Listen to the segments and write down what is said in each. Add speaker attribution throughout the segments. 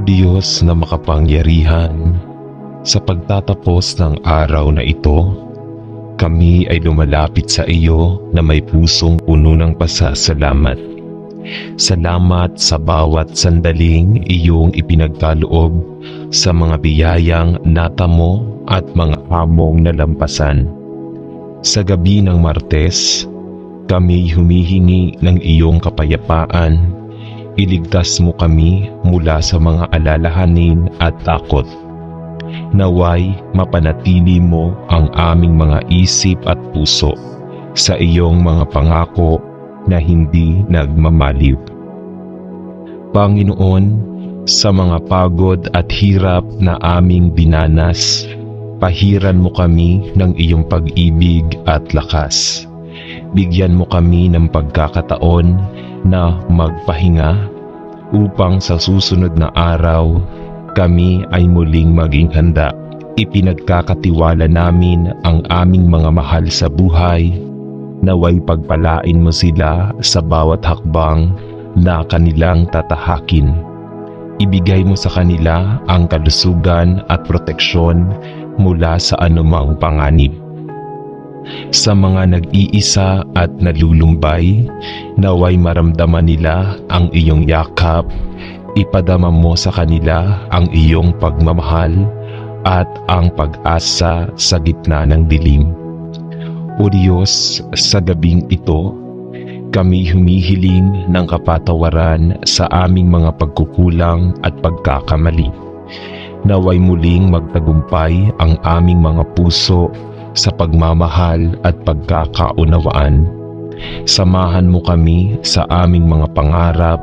Speaker 1: Diyos na makapangyarihan, sa pagtatapos ng araw na ito, kami ay lumalapit sa iyo na may pusong puno ng pasasalamat. Salamat sa bawat sandaling iyong ipinagkaloob sa mga biyayang natamo at mga hamong nalampasan. Sa gabi ng Martes, kami humihingi ng iyong kapayapaan. Iligtas mo kami mula sa mga alalahanin at takot. Naway mapanatili mo ang aming mga isip at puso sa iyong mga pangako na hindi nagmamaliw. Panginoon, sa mga pagod at hirap na aming dinanas, pahiran mo kami ng iyong pag-ibig at lakas. Bigyan mo kami ng pagkakataon na magpahinga upang sa susunod na araw kami ay muling maging handa. Ipinagkakatiwala namin ang aming mga mahal sa buhay. Naway pagpalain mo sila sa bawat hakbang na kanilang tatahakin. Ibigay mo sa kanila ang kalusugan at proteksyon mula sa anumang panganib. Sa mga nag-iisa at nalulumbay, naway maramdaman nila ang iyong yakap. Ipadama mo sa kanila ang iyong pagmamahal at ang pag-asa sa gitna ng dilim. O Diyos, sa gabing ito, kami humihiling ng kapatawaran sa aming mga pagkukulang at pagkakamali. Naway muling magtagumpay ang aming mga puso sa pagmamahal at pagkakaunawaan. Samahan mo kami sa aming mga pangarap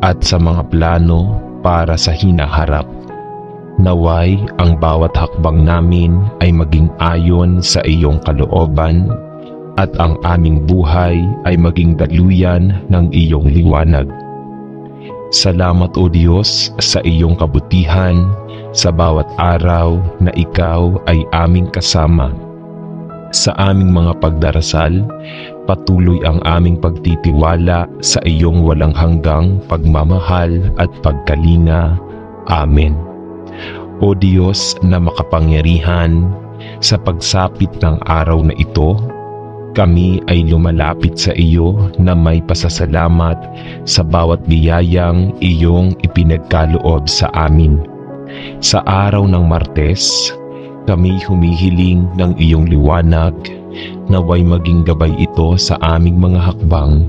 Speaker 1: at sa mga plano para sa hinaharap. Naway ang bawat hakbang namin ay maging ayon sa iyong kalooban at ang aming buhay ay maging daluyan ng iyong liwanag. Salamat o Diyos sa iyong kabutihan sa bawat araw na ikaw ay aming kasama. Sa aming mga pagdarasal, patuloy ang aming pagtitiwala sa iyong walang hanggang pagmamahal at pagkalinga. Amen. O Diyos na makapangyarihan, sa pagsapit ng araw na ito, kami ay lumalapit sa iyo na may pasasalamat sa bawat biyayang iyong ipinagkaloob sa amin. Sa araw ng Martes, kami humihiling ng iyong liwanag, naway maging gabay ito sa aming mga hakbang.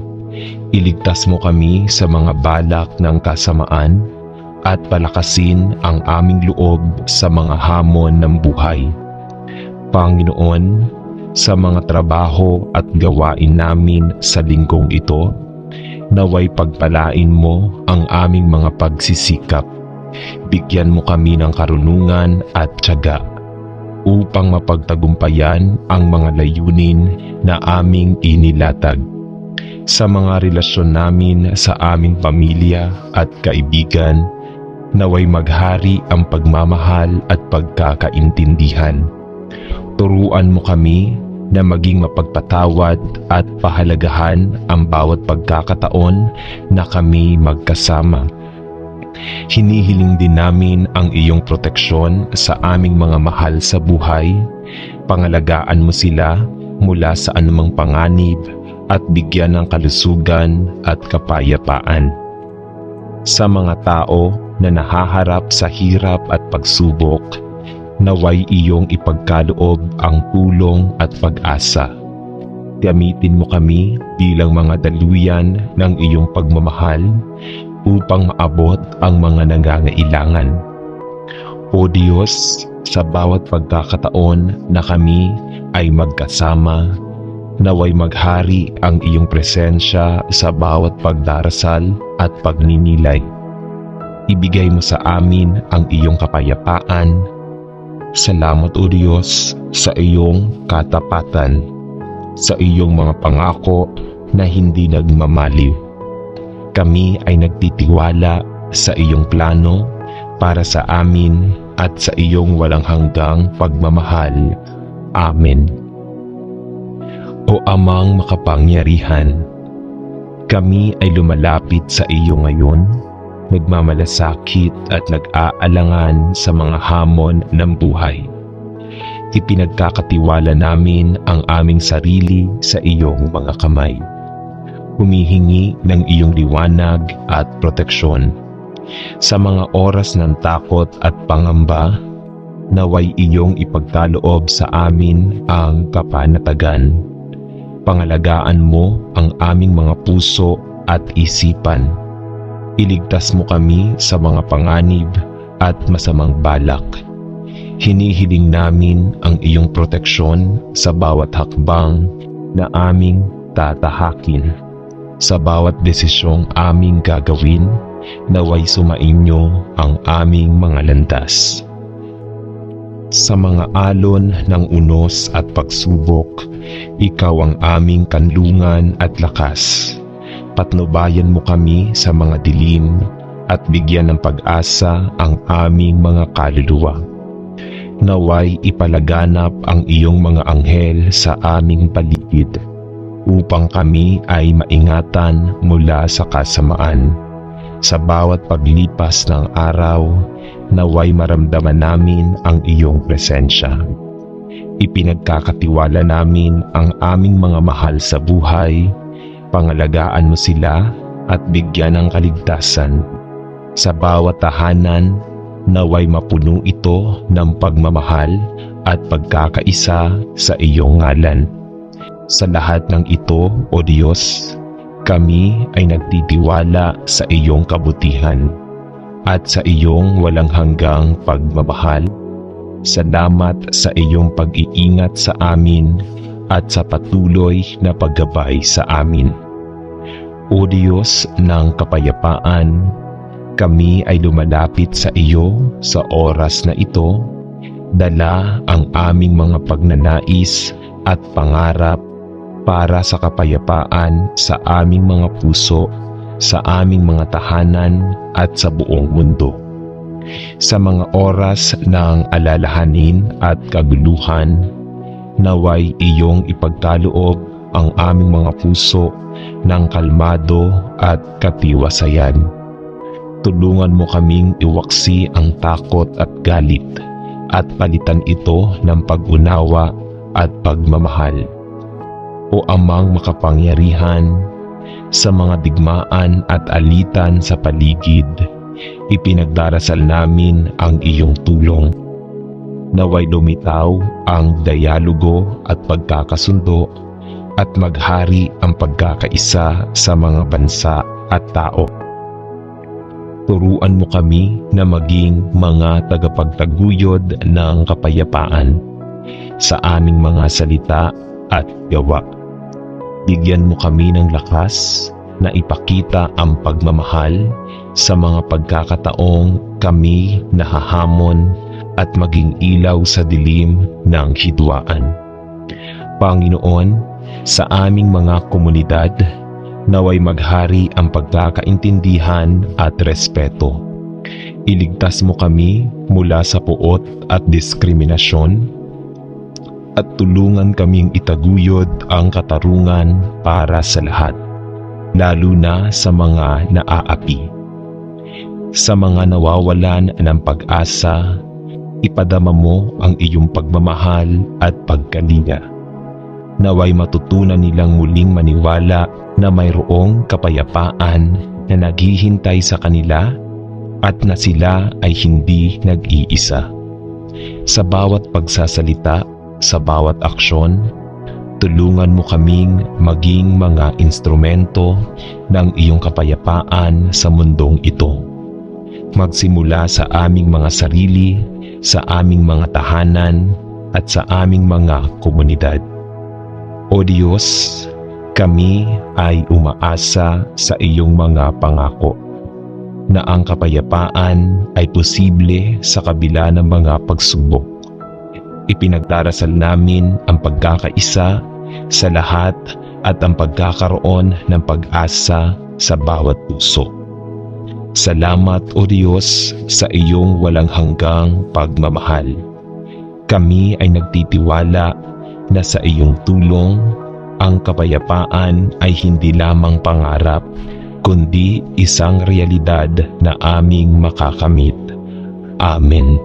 Speaker 1: Iligtas mo kami sa mga balak ng kasamaan at palakasin ang aming loob sa mga hamon ng buhay. Panginoon, sa mga trabaho at gawain namin sa linggong ito, naway pagpalain mo ang aming mga pagsisikap. Bigyan mo kami ng karunungan at tiyaga upang mapagtagumpayan ang mga layunin na aming inilatag. Sa mga relasyon namin sa aming pamilya at kaibigan, naway maghari ang pagmamahal at pagkakaintindihan. Turuan mo kami na maging mapagpatawad at pahalagahan ang bawat pagkakataon na kami magkasama. Hinihiling din namin ang iyong proteksyon sa aming mga mahal sa buhay. Pangalagaan mo sila mula sa anumang panganib at bigyan ng kalusugan at kapayapaan. Sa mga tao na nahaharap sa hirap at pagsubok, naway iyong ipagkaloob ang tulong at pag-asa. Gamitin mo kami bilang mga daluyan ng iyong pagmamahal upang maabot ang mga nangangailangan. O Diyos, sa bawat pagkakataon na kami ay magkasama, naway maghari ang iyong presensya sa bawat pagdarasal at pagninilay. Ibigay mo sa amin ang iyong kapayapaan. Salamat o Diyos sa iyong katapatan, sa iyong mga pangako na hindi nagmamaliw. Kami ay nagtitiwala sa iyong plano para sa amin at sa iyong walang hanggang pagmamahal. Amen. O Amang makapangyarihan, kami ay lumalapit sa iyo ngayon nagmamalasakit at nag-aalangan sa mga hamon ng buhay. Ipinagkakatiwala namin ang aming sarili sa iyong mga kamay. Humihingi ng iyong liwanag at proteksyon. Sa mga oras ng takot at pangamba, naway iyong ipagkaloob sa amin ang kapanatagan. Pangalagaan mo ang aming mga puso at isipan. Iligtas mo kami sa mga panganib at masamang balak. Hinihiling namin ang iyong proteksyon sa bawat hakbang na aming tatahakin. Sa bawat desisyong aming gagawin, naway sumainyo ang aming mga landas. Sa mga alon ng unos at pagsubok, ikaw ang aming kanlungan at lakas. Patnubayan mo kami sa mga dilim at bigyan ng pag-asa ang aming mga kaluluwa. Naway ipalaganap ang iyong mga anghel sa aming paligid upang kami ay maingatan mula sa kasamaan. Sa bawat paglipas ng araw, naway maramdaman namin ang iyong presensya. Ipinagkakatiwala namin ang aming mga mahal sa buhay. Pangalagaan mo sila at bigyan ng kaligtasan. Sa bawat tahanan, naway mapuno ito ng pagmamahal at pagkakaisa sa iyong ngalan. Sa lahat ng ito, O Diyos, kami ay nagtitiwala sa iyong kabutihan at sa iyong walang hanggang pagmamahal. Salamat sa iyong pag-iingat sa amin at sa patuloy na paggabay sa amin. O Diyos ng kapayapaan, kami ay lumalapit sa iyo sa oras na ito, dala ang aming mga pagnanais at pangarap para sa kapayapaan sa aming mga puso, sa aming mga tahanan at sa buong mundo. Sa mga oras ng alalahanin at kaguluhan, naway iyong ipagkaloob ang aming mga puso ng kalmado at katiwasayan. Tulungan mo kaming iwaksi ang takot at galit at palitan ito ng pag-unawa at pagmamahal. O Amang makapangyarihan, sa mga digmaan at alitan sa paligid, ipinagdarasal namin ang iyong tulong. Naway lumitaw ang dialogo at pagkakasundo at maghari ang pagkakaisa sa mga bansa at tao. Turuan mo kami na maging mga tagapagtaguyod ng kapayapaan sa aming mga salita at gawa. Bigyan mo kami ng lakas na ipakita ang pagmamahal sa mga pagkakataong kami nahahamon at maging ilaw sa dilim ng hidwaan. Panginoon, sa aming mga komunidad, naway maghari ang pagkakaintindihan at respeto. Iligtas mo kami mula sa puot at diskriminasyon at tulungan kaming itaguyod ang katarungan para sa lahat, lalo na sa mga naaapi. Sa mga nawawalan ng pag-asa, ipadama mo ang iyong pagmamahal at pagkalinga. Naway matutunan nilang muling maniwala na mayroong kapayapaan na naghihintay sa kanila at na sila ay hindi nag-iisa. Sa bawat pagsasalita, sa bawat aksyon, tulungan mo kaming maging mga instrumento ng iyong kapayapaan sa mundong ito. Magsimula sa aming mga sarili, sa aming mga tahanan, at sa aming mga komunidad. O Diyos, kami ay umaasa sa iyong mga pangako na ang kapayapaan ay posible sa kabila ng mga pagsubok. Ipinagdarasal namin ang pagkakaisa sa lahat at ang pagkakaroon ng pag-asa sa bawat puso. Salamat, O Diyos, sa iyong walang hanggang pagmamahal. Kami ay nagtitiwala na sa iyong tulong, ang kapayapaan ay hindi lamang pangarap, kundi isang realidad na aming makakamit. Amen.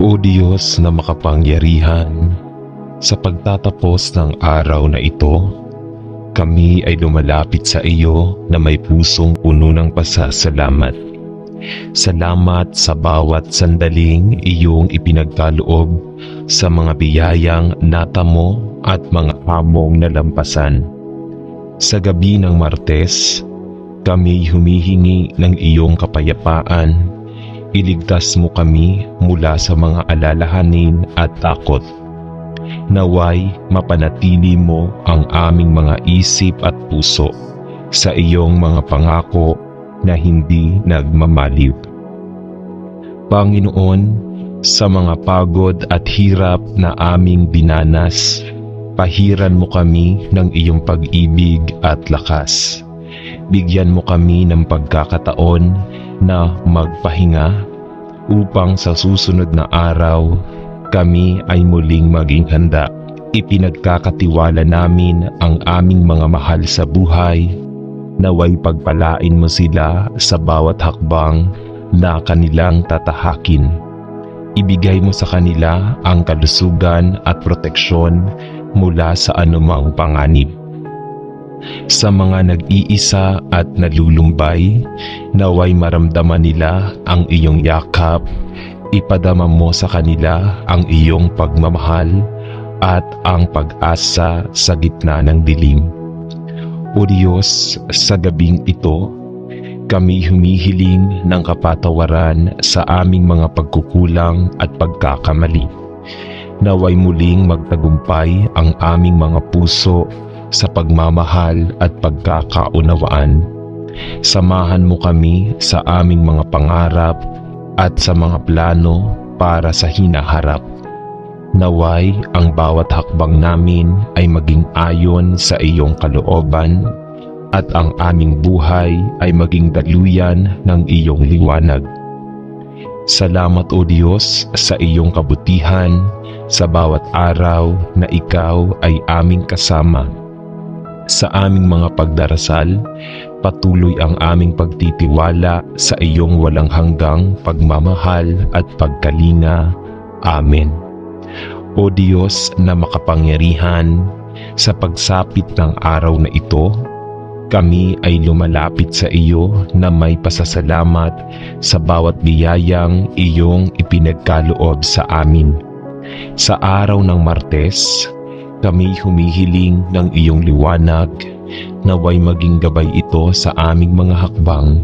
Speaker 1: O Diyos na makapangyarihan, sa pagtatapos ng araw na ito, kami ay lumalapit sa iyo na may pusong puno ng pasasalamat. Salamat sa bawat sandaling iyong ipinagkaloob sa mga biyayang natamo at mga hamong nalampasan. Sa gabi ng Martes, kami humihingi ng iyong kapayapaan. Iligtas mo kami mula sa mga alalahanin at takot. Naway mapanatili mo ang aming mga isip at puso sa iyong mga pangako na hindi nagmamaliw. Panginoon, sa mga pagod at hirap na aming dinanas, pahiran mo kami ng iyong pag-ibig at lakas. Bigyan mo kami ng pagkakataon na magpahinga upang sa susunod na araw kami ay muling maging handa. Ipinagkakatiwala namin ang aming mga mahal sa buhay, naway pagpalain mo sila sa bawat hakbang na kanilang tatahakin. Ibigay mo sa kanila ang kalusugan at proteksyon mula sa anumang panganib. Sa mga nag-iisa at nalulumbay, naway maramdaman nila ang iyong yakap. Ipadama mo sa kanila ang iyong pagmamahal at ang pag-asa sa gitna ng dilim. O Diyos, sa gabing ito, kami humihiling ng kapatawaran sa aming mga pagkukulang at pagkakamali. Naway muling magtagumpay ang aming mga puso sa pagmamahal at pagkakaunawaan. Samahan mo kami sa aming mga pangarap at sa mga plano para sa hinaharap. Naway ang bawat hakbang namin ay maging ayon sa iyong kalooban at ang aming buhay ay maging daluyan ng iyong liwanag. Salamat o Diyos sa iyong kabutihan sa bawat araw na ikaw ay aming kasama. Sa aming mga pagdarasal, patuloy ang aming pagtitiwala sa iyong walang hanggang pagmamahal at pagkalinga. Amen. O Diyos na makapangyarihan, sa pagsapit ng araw na ito, kami ay lumalapit sa iyo na may pasasalamat sa bawat biyayang iyong ipinagkaloob sa amin. Sa araw ng Martes, kami humihiling ng iyong liwanag, naway maging gabay ito sa aming mga hakbang.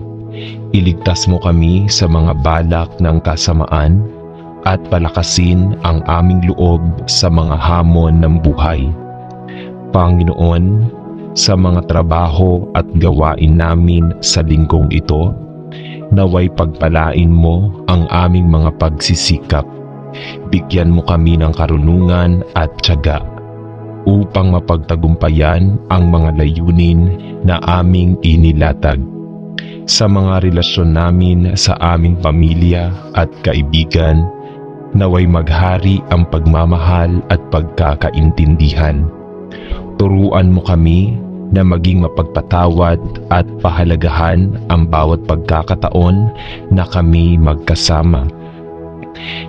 Speaker 1: Iligtas mo kami sa mga balak ng kasamaan at palakasin ang aming loob sa mga hamon ng buhay. Panginoon, sa mga trabaho at gawain namin sa linggong ito, naway pagpalain mo ang aming mga pagsisikap. Bigyan mo kami ng karunungan at tiyaga upang mapagtagumpayan ang mga layunin na aming inilatag. Sa mga relasyon namin sa aming pamilya at kaibigan, naway maghari ang pagmamahal at pagkakaintindihan. Turuan mo kami na maging mapagpatawad at pahalagahan ang bawat pagkakataon na kami magkasama.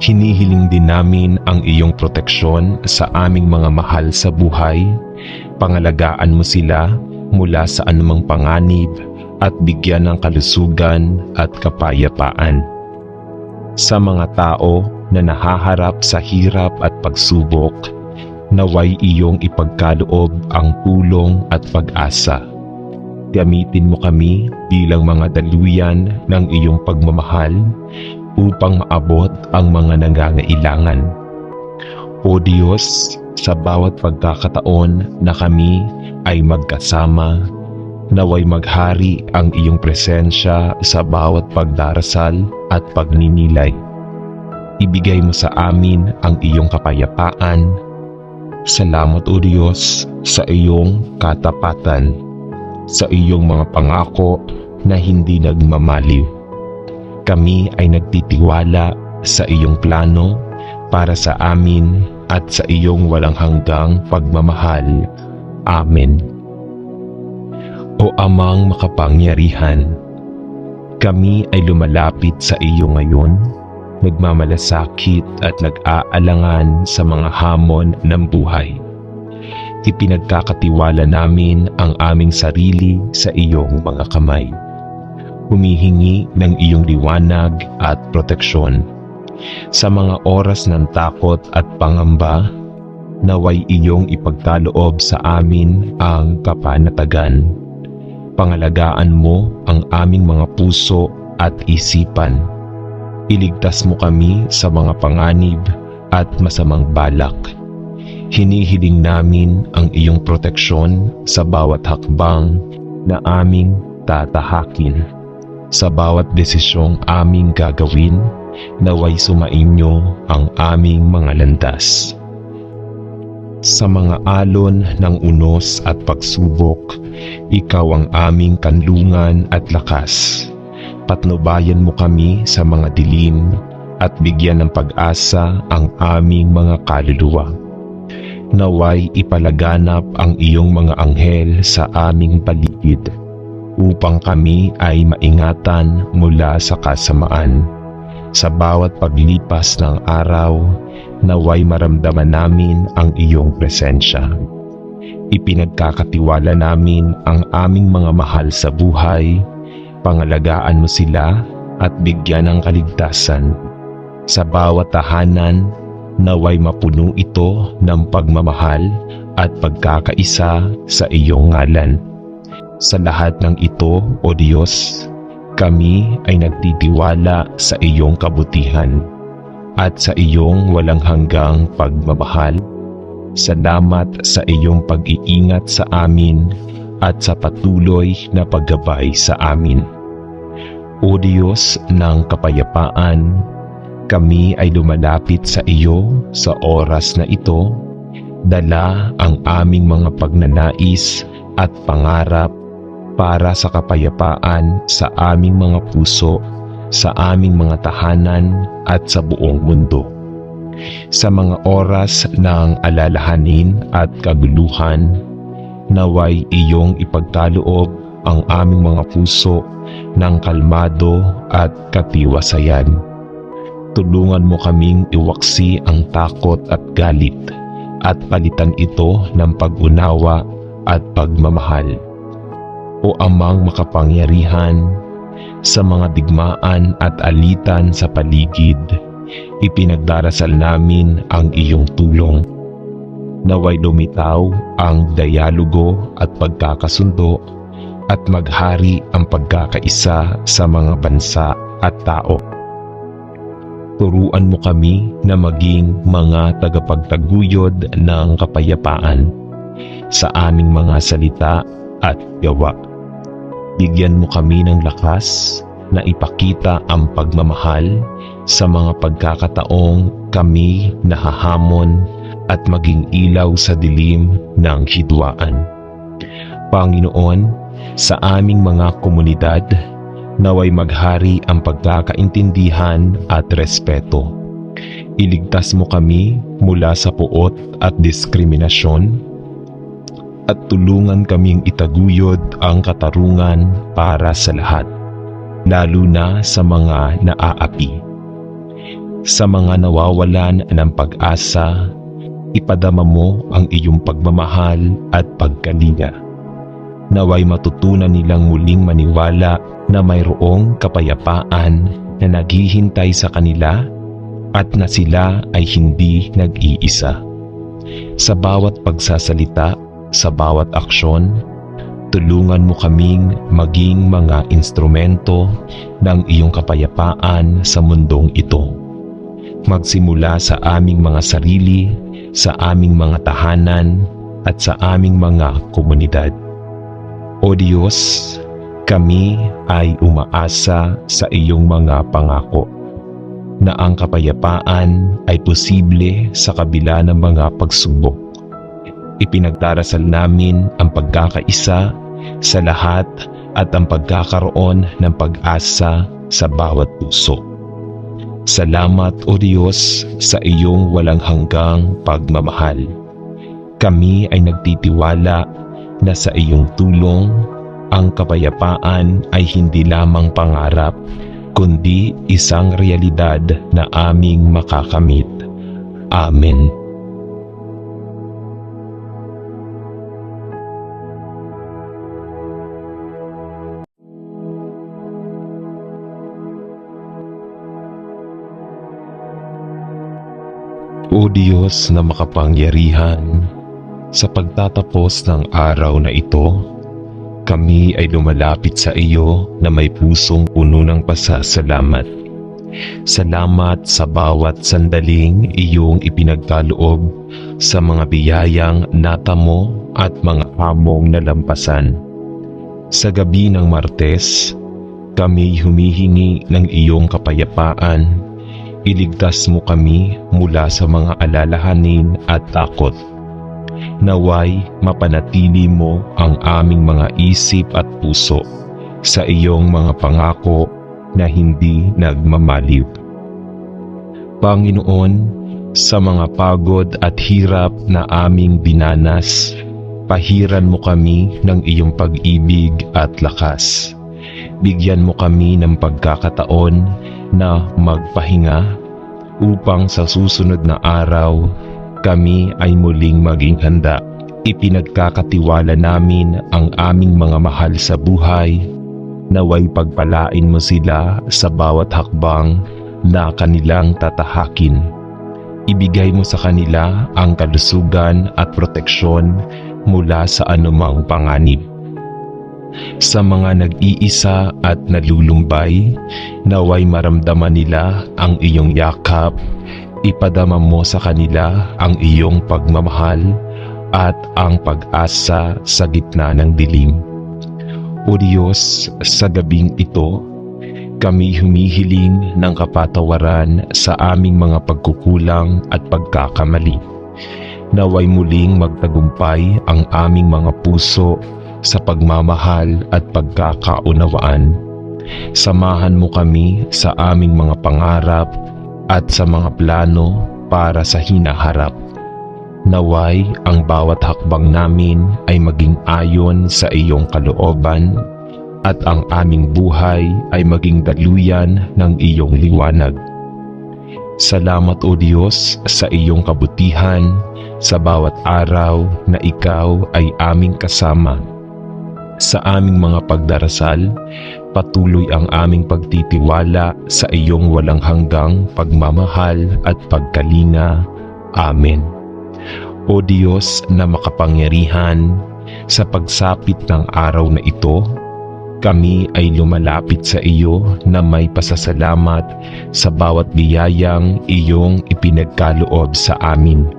Speaker 1: Hinihiling din namin ang iyong proteksyon sa aming mga mahal sa buhay. Pangalagaan mo sila mula sa anumang panganib at bigyan ng kalusugan at kapayapaan. Sa mga tao na nahaharap sa hirap at pagsubok, naway iyong ipagkaloob ang tulong at pag-asa. Gamitin mo kami bilang mga daluyan ng iyong pagmamahal upang maabot ang mga nangangailangan. O Diyos, sa bawat pagkakataon na kami ay magkasama, naway maghari ang iyong presensya sa bawat pagdarasal at pagninilay. Ibigay mo sa amin ang iyong kapayapaan. Salamat o Diyos sa iyong katapatan, sa iyong mga pangako na hindi nagmamaliw. Kami ay nagtitiwala sa iyong plano para sa amin at sa iyong walang hanggang pagmamahal. Amen. O Amang makapangyarihan, kami ay lumalapit sa iyo ngayon, nagmamalasakit at nag-aalangan sa mga hamon ng buhay. Ipinagkakatiwala namin ang aming sarili sa iyong mga kamay. Humihingi ng iyong liwanag at proteksyon. Sa mga oras ng takot at pangamba, naway iyong ipagkaloob sa amin ang kapanatagan. Pangalagaan mo ang aming mga puso at isipan. Iligtas mo kami sa mga panganib at masamang balak. Hinihiling namin ang iyong proteksyon sa bawat hakbang na aming tatahakin. Sa bawat desisyong aming gagawin, naway sumainyo ang aming mga landas. Sa mga alon ng unos at pagsubok, ikaw ang aming kanlungan at lakas. Patnubayan mo kami sa mga dilim at bigyan ng pag-asa ang aming mga kaluluwa. Naway ipalaganap ang iyong mga anghel sa aming paligid upang kami ay maingatan mula sa kasamaan. Sa bawat paglipas ng araw, naway maramdaman namin ang iyong presensya. Ipinagkakatiwala namin ang aming mga mahal sa buhay, pangalagaan mo sila at bigyan ng kaligtasan. Sa bawat tahanan, naway mapuno ito ng pagmamahal at pagkakaisa sa iyong ngalan. Sa lahat ng ito, O Diyos, kami ay nagtitiwala sa iyong kabutihan at sa iyong walang hanggang pagmamahal. Salamat sa iyong pag-iingat sa amin at sa patuloy na paggabay sa amin. O Diyos ng kapayapaan, kami ay lumalapit sa iyo sa oras na ito, dala ang aming mga pagnanais at pangarap para sa kapayapaan sa aming mga puso, sa aming mga tahanan at sa buong mundo. Sa mga oras ng alalahanin at kaguluhan, naway iyong ipagkaloob ang aming mga puso ng kalmado at katiwasayan. Tulungan mo kaming iwaksi ang takot at galit at palitan ito ng pag-unawa at pagmamahal. O Amang makapangyarihan, sa mga digmaan at alitan sa paligid, ipinagdarasal namin ang iyong tulong. Naway lumitaw ang dialogo at pagkakasundo at maghari ang pagkakaisa sa mga bansa at tao. Turuan mo kami na maging mga tagapagtaguyod ng kapayapaan sa aming mga salita at gawa. Bigyan mo kami ng lakas na ipakita ang pagmamahal sa mga pagkakataong kami nahahamon at maging ilaw sa dilim ng hidwaan. Panginoon, sa aming mga komunidad, naway maghari ang pagkakaintindihan at respeto. Iligtas mo kami mula sa puot at diskriminasyon at tulungan kaming itaguyod ang katarungan para sa lahat, lalo na sa mga naaapi. Sa mga nawawalan ng pag-asa, ipadama mo ang iyong pagmamahal at pagkalinga. Naway matutunan nilang muling maniwala na mayroong kapayapaan na naghihintay sa kanila at na sila ay hindi nag-iisa. Sa bawat pagsasalita, sa bawat aksyon, tulungan mo kaming maging mga instrumento ng iyong kapayapaan sa mundong ito. Magsimula sa aming mga sarili, sa aming mga tahanan, at sa aming mga komunidad. O Diyos, kami ay umaasa sa iyong mga pangako na ang kapayapaan ay posible sa kabila ng mga pagsubok. Ipinagdarasal namin ang pagkakaisa sa lahat at ang pagkakaroon ng pag-asa sa bawat puso. Salamat o Diyos sa iyong walang hanggang pagmamahal. Kami ay nagtitiwala na sa iyong tulong, ang kapayapaan ay hindi lamang pangarap, kundi isang realidad na aming makakamit. Amen. O Diyos na makapangyarihan, sa pagtatapos ng araw na ito, kami ay lumalapit sa iyo na may pusong puno ng pasasalamat. Salamat sa bawat sandaling iyong ipinagkaloob sa mga biyayang natamo at mga hamong nalampasan. Sa gabi ng Martes, kami humihingi ng iyong kapayapaan. Iligtas mo kami mula sa mga alalahanin at takot. Naway mapanatili mo ang aming mga isip at puso sa iyong mga pangako na hindi nagmamaliw. Panginoon, sa mga pagod at hirap na aming dinanas, pahiran mo kami ng iyong pag-ibig at lakas. Bigyan mo kami ng pagkakataon na magpahinga upang sa susunod na araw kami ay muling maging handa. Ipinagkakatiwala namin ang aming mga mahal sa buhay, naway pagpalain mo sila sa bawat hakbang na kanilang tatahakin. Ibigay mo sa kanila ang kalusugan at proteksyon mula sa anumang panganib. Sa mga nag-iisa at nalulumbay, naway maramdaman nila ang iyong yakap. Ipadama mo sa kanila ang iyong pagmamahal at ang pag-asa sa gitna ng dilim. O Diyos, sa gabing ito, kami humihiling ng kapatawaran sa aming mga pagkukulang at pagkakamali. Naway muling magtagumpay ang aming mga puso sa pagmamahal at pagkakaunawaan. Samahan mo kami sa aming mga pangarap at sa mga plano para sa hinaharap. Naway ang bawat hakbang namin ay maging ayon sa iyong kalooban at ang aming buhay ay maging daluyan ng iyong liwanag. Salamat o Diyos sa iyong kabutihan sa bawat araw na ikaw ay aming kasama. Sa aming mga pagdarasal, patuloy ang aming pagtitiwala sa iyong walang hanggang pagmamahal at pagkalinga. Amen. O Diyos na makapangyarihan, sa pagsapit ng araw na ito, kami ay lumalapit sa iyo na may pasasalamat sa bawat biyayang iyong ipinagkaloob sa amin.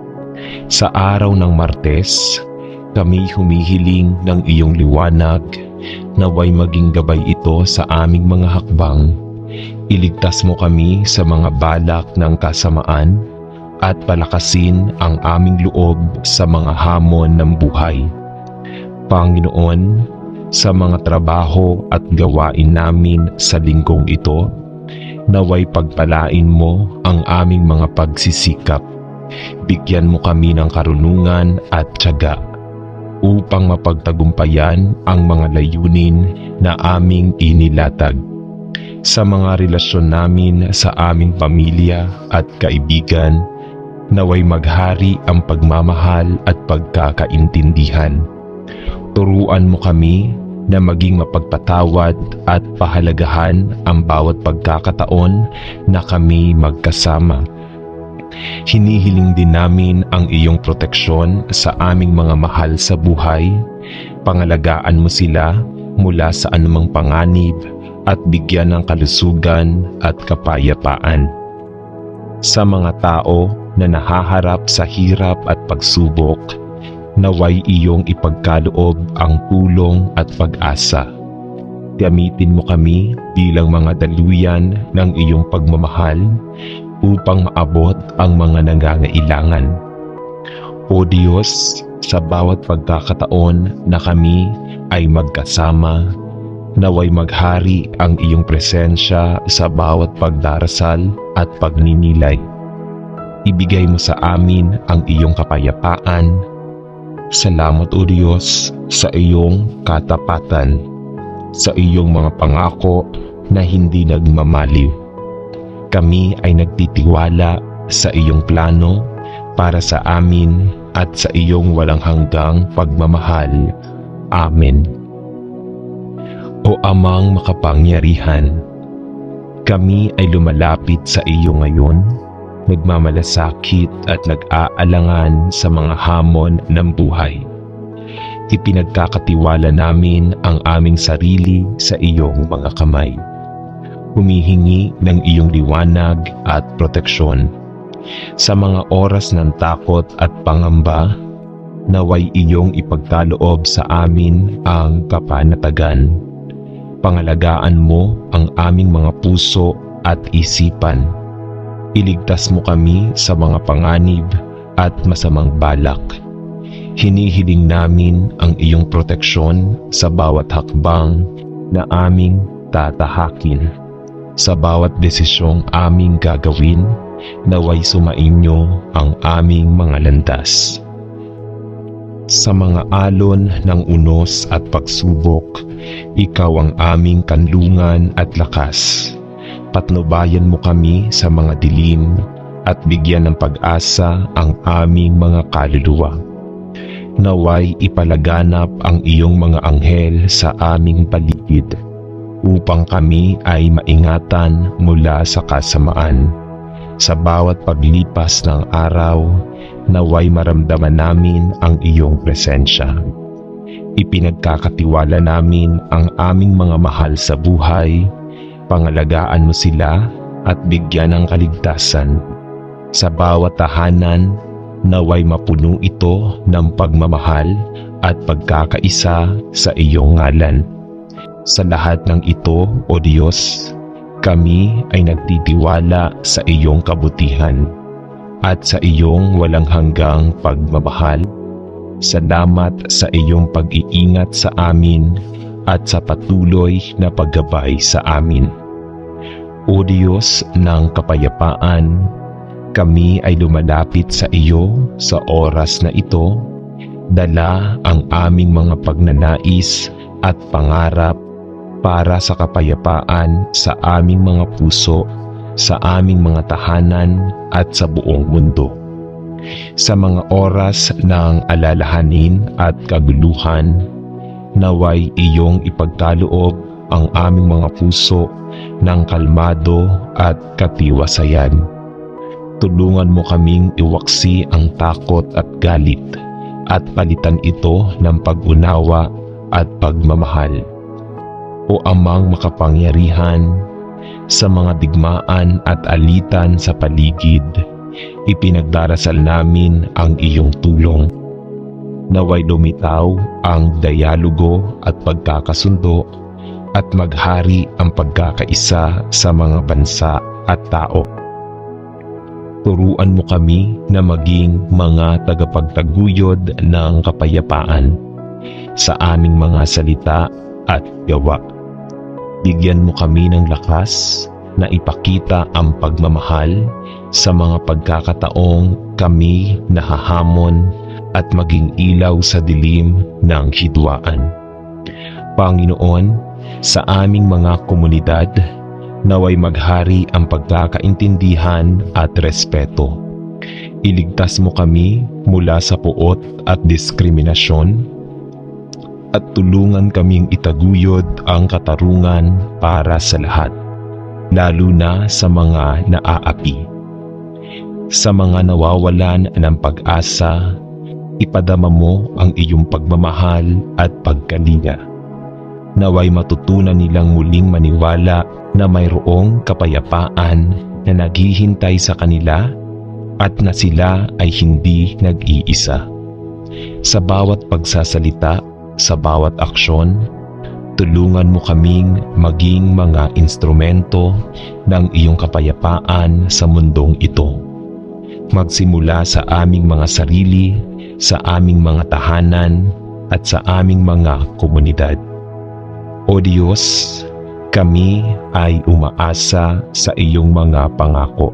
Speaker 1: Sa araw ng Martes, kami humihiling ng iyong liwanag, naway maging gabay ito sa aming mga hakbang. Iligtas mo kami sa mga balak ng kasamaan at palakasin ang aming loob sa mga hamon ng buhay. Panginoon, sa mga trabaho at gawain namin sa linggong ito, naway pagpalain mo ang aming mga pagsisikap. Bigyan mo kami ng karunungan at tiyaga upang mapagtagumpayan ang mga layunin na aming inilatag. Sa mga relasyon namin sa aming pamilya at kaibigan, naway maghari ang pagmamahal at pagkakaintindihan. Turuan mo kami na maging mapagpatawad at pahalagahan ang bawat pagkakataon na kami magkasama. Hinihiling din namin ang iyong proteksyon sa aming mga mahal sa buhay. Pangalagaan mo sila mula sa anumang panganib at bigyan ng kalusugan at kapayapaan. Sa mga tao na nahaharap sa hirap at pagsubok, naway iyong ipagkaloob ang tulong at pag-asa. Gamitin mo kami bilang mga daluyan ng iyong pagmamahal upang maabot ang mga nangangailangan. O Diyos, sa bawat pagkakataon na kami ay magkasama, Naway maghari ang iyong presensya sa bawat pagdarasal at pagninilay. Ibigay mo sa amin ang iyong kapayapaan. Salamat o Diyos sa iyong katapatan, sa iyong mga pangako na hindi nagmamaliw. Kami ay nagtitiwala sa iyong plano para sa amin at sa iyong walang hanggang pagmamahal. Amen. O Amang makapangyarihan, kami ay lumalapit sa iyo ngayon, nagmamalasakit at nag-aalangan sa mga hamon ng buhay. Ipinagkakatiwala namin ang aming sarili sa iyong mga kamay. Humihingi ng iyong liwanag at proteksyon. Sa mga oras ng takot at pangamba, naway iyong ipagkaloob sa amin ang kapanatagan. Pangalagaan mo ang aming mga puso at isipan. Iligtas mo kami sa mga panganib at masamang balak. Hinihiling namin ang iyong proteksyon sa bawat hakbang na aming tatahakin. Sa bawat desisyong aming gagawin, naway sumainyo ang aming mga landas. Sa mga alon ng unos at pagsubok, ikaw ang aming kanlungan at lakas. Patnubayan mo kami sa mga dilim at bigyan ng pag-asa ang aming mga kaluluwa. Naway ipalaganap ang iyong mga anghel sa aming paligid upang kami ay maingatan mula sa kasamaan. Sa bawat paglipas ng araw, naway maramdaman namin ang iyong presensya. Ipinagkakatiwala namin ang aming mga mahal sa buhay. Pangalagaan mo sila at bigyan ng kaligtasan. Sa bawat tahanan, naway mapuno ito ng pagmamahal at pagkakaisa sa iyong ngalan. Sa lahat ng ito, O Diyos, kami ay nagtitiwala sa iyong kabutihan at sa iyong walang hanggang pagmamahal. Salamat sa iyong pag-iingat sa amin at sa patuloy na paggabay sa amin. O Diyos ng kapayapaan, kami ay lumalapit sa iyo sa oras na ito, dala ang aming mga pagnanais at pangarap para sa kapayapaan sa aming mga puso, sa aming mga tahanan at sa buong mundo. Sa mga oras ng alalahanin at kaguluhan, naway iyong ipagkaloob ang aming mga puso ng kalmado at katiwasayan. Tulungan mo kaming iwaksi ang takot at galit at palitan ito ng pag-unawa at pagmamahal. O Amang makapangyarihan, sa mga digmaan at alitan sa paligid, ipinagdarasal namin ang iyong tulong. Naway lumitaw ang dialogo at pagkakasundo at maghari ang pagkakaisa sa mga bansa at tao. Turuan mo kami na maging mga tagapagtaguyod ng kapayapaan sa aming mga salita at gawa. Bigyan mo kami ng lakas na ipakita ang pagmamahal sa mga pagkakataong kami nahahamon at maging ilaw sa dilim ng hidwaan. Panginoon, sa aming mga komunidad, naway maghari ang pagkakaintindihan at respeto. Iligtas mo kami mula sa puot at diskriminasyon at tulungan kaming itaguyod ang katarungan para sa lahat, lalo na sa mga naaapi. Sa mga nawawalan ng pag-asa, ipadama mo ang iyong pagmamahal at pagkalinga. Naway matutunan nilang muling maniwala na mayroong kapayapaan na naghihintay sa kanila at na sila ay hindi nag-iisa. Sa bawat pagsasalita, sa bawat aksyon, tulungan mo kaming maging mga instrumento ng iyong kapayapaan sa mundong ito. Magsimula sa aming mga sarili, sa aming mga tahanan, at sa aming mga komunidad. O Diyos, kami ay umaasa sa iyong mga pangako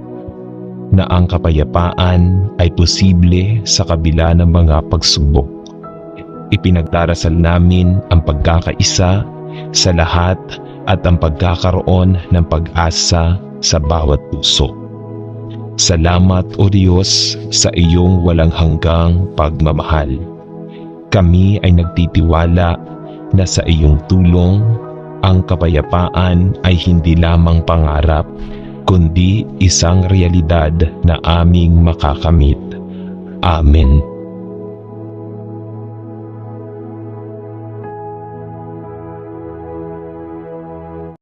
Speaker 1: na ang kapayapaan ay posible sa kabila ng mga pagsubok. Ipinagdarasal namin ang pagkakaisa sa lahat at ang pagkakaroon ng pag-asa sa bawat puso. Salamat o Diyos sa iyong walang hanggang pagmamahal. Kami ay nagtitiwala na sa iyong tulong, ang kapayapaan ay hindi lamang pangarap, kundi isang realidad na aming makakamit. Amen.